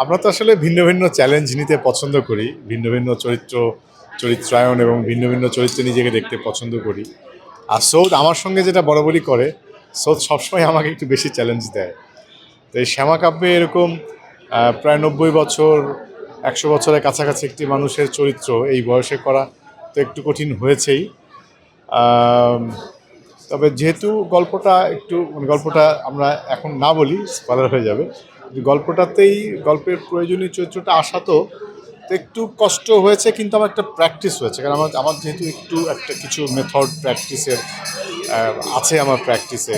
আমরা তো আসলে ভিন্ন ভিন্ন চ্যালেঞ্জ নিতে পছন্দ করি, ভিন্ন ভিন্ন চরিত্রায়ন এবং ভিন্ন ভিন্ন চরিত্রে নিজেকে দেখতে পছন্দ করি। আর সৌদ আমার সঙ্গে যেটা বরাবরই করে, সৌদ সবসময় আমাকে একটু বেশি চ্যালেঞ্জ দেয়। তো এই শ্যামা কাব্যে এরকম প্রায় ৯০ বছর ১০০ বছরের কাছাকাছি একটি মানুষের চরিত্র এই বয়সে করা তো একটু কঠিন হয়েছেই। তবে যেহেতু গল্পটা একটু গল্পটা আমরা এখন না বলি, স্পয়লার হয়ে যাবে। গল্পটাতেই গল্পের প্রয়োজনীয় চরিত্রটা আসা তো একটু কষ্ট হয়েছে, কিন্তু আমার একটা প্র্যাকটিস হয়েছে, কারণ আমার যেহেতু একটু একটা কিছু মেথড প্র্যাকটিসের আছে আমার প্র্যাকটিসে,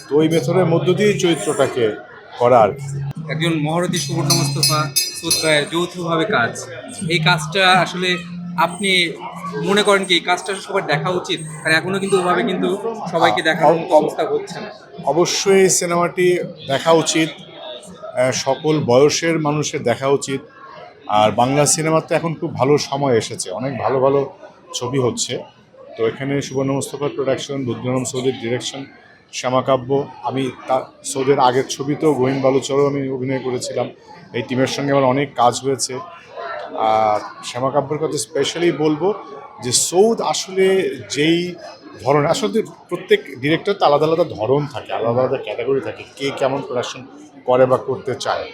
তো ওই মেথডের মধ্য দিয়েই চরিত্রটাকে করা আর কি। একজন মহরতী সুবর্ণ মোস্তফা সুতরায় যৌথভাবে কাজ, এই কাজটা আসলে আপনি মনে করেন কি এই কাজটা সবার দেখা উচিত? কারণ এখনো কিন্তু ওভাবে কিন্তু সবাইকে দেখার মতো অবস্থা হচ্ছে না। অবশ্যই সিনেমাটি দেখা উচিত, সকল বয়সের মানুষের দেখা উচিত। আর বাংলা সিনেমাতে এখন খুব ভালো সময় এসেছে, অনেক ভালো ভালো ছবি হচ্ছে। তো এখানে সুবর্ণ মোস্তফার প্রোডাকশন, রুদ্রনম সৌদের ডিরেকশন, শ্যামাকাব্য, আমি সৌদের আগের ছবিতেও গহীন বালুচরও আমি অভিনয় করেছিলাম। এই টিমের সঙ্গে আমার অনেক কাজ হয়েছে। আর শ্যামাকাব্যের কথা স্পেশালি বলবো যে সৌদ আসলে যেই ধরনের, আসলে প্রত্যেক ডিরেক্টর তো আলাদা আলাদা ধরন থাকে, আলাদা আলাদা ক্যাটাগরি থাকে, কে কেমন প্রোডাকশন করে বা করতে চায়।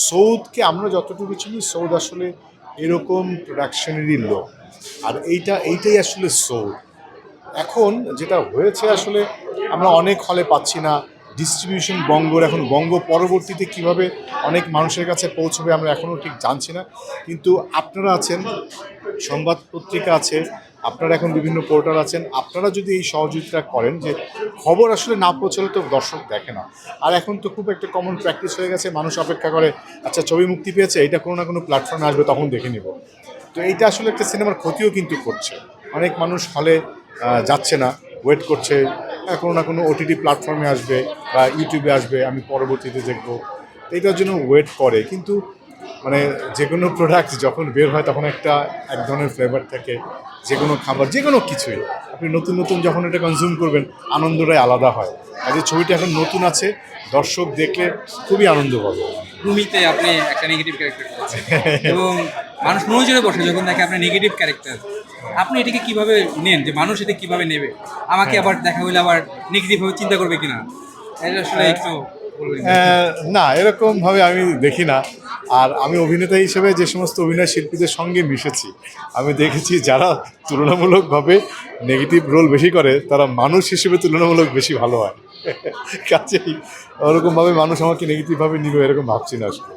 সৌদকে আমরা যতটুকু চিনি, সৌদ আসলে এরকম প্রোডাকশনেরই লোক। আর এইটাই আসলে সৌদ। এখন যেটা হয়েছে আসলে আমরা অনেক হলে পাচ্ছি না, ডিস্ট্রিবিউশন বঙ্গর, এখন বঙ্গ পরবর্তীতে কিভাবে অনেক মানুষের কাছে পৌঁছবে আমরা এখনও ঠিক জানছি না। কিন্তু আপনারা আছেন, সংবাদ পত্রিকা আছে, আপনারা এখন বিভিন্ন পোর্টাল আছেন, আপনারা যদি এই সহযোগিতা করেন, যে খবর আসলে না পৌঁছলে তো দর্শক দেখে না। আর এখন তো খুব একটা কমন প্র্যাকটিস হয়ে গেছে, মানুষ অপেক্ষা করে আচ্ছা ছবি মুক্তি পেয়েছে, এটা কোনো না কোনো প্ল্যাটফর্মে আসবে, তখন দেখে নিব। তো এইটা আসলে একটা সিনেমার ক্ষতিও কিন্তু করছে। অনেক মানুষ হলে যাচ্ছে না, ওয়েট করছে কোনো না কোনো ওটিটি প্ল্যাটফর্মে আসবে বা ইউটিউবে আসবে, আমি পরবর্তীতে দেখব, এইটার জন্য ওয়েট করে। কিন্তু মানে যে কোনো প্রোডাক্ট যখন বের হয় তখন এক ধরনের ফ্লেভার থাকে, যে কোনো খাবার, যে কোনো কিছুই আপনি নতুন নতুন যখন এটা কনজিউম করবেন, আনন্দটাই আলাদা হয়। আর যে ছবিটা এখন নতুন আছে, দর্শক দেখলে খুবই আনন্দ পাবে। ভূমিতে আপনি একটা নেগেটিভ ক্যারেক্টার করেছেন এবং মানুষ নজরে বসে যখন দেখে আপনার নেগেটিভ ক্যারেক্টার, আপনি এটাকে কিভাবে নেন, যে মানুষ এটা কিভাবে নেবে? আমাকে আবার দেখা হইলে আবার নেগেটিভভাবে চিন্তা করবে কিনা, এটা আসলে একটু বলবেন? না, এরকমভাবে আমি দেখি না। আর আমি অভিনেতা হিসেবে যে সমস্ত অভিনয় শিল্পীদের সঙ্গে মিশেছি, আমি দেখেছি যারা তুলনামূলকভাবে নেগেটিভ রোল বেশি করে, তারা মানুষ হিসেবে তুলনামূলক বেশি ভালো হয়। কাজেই ওরকমভাবে মানুষ আমাকে নেগেটিভভাবে নিবে এরকম ভাবছি না আসলে।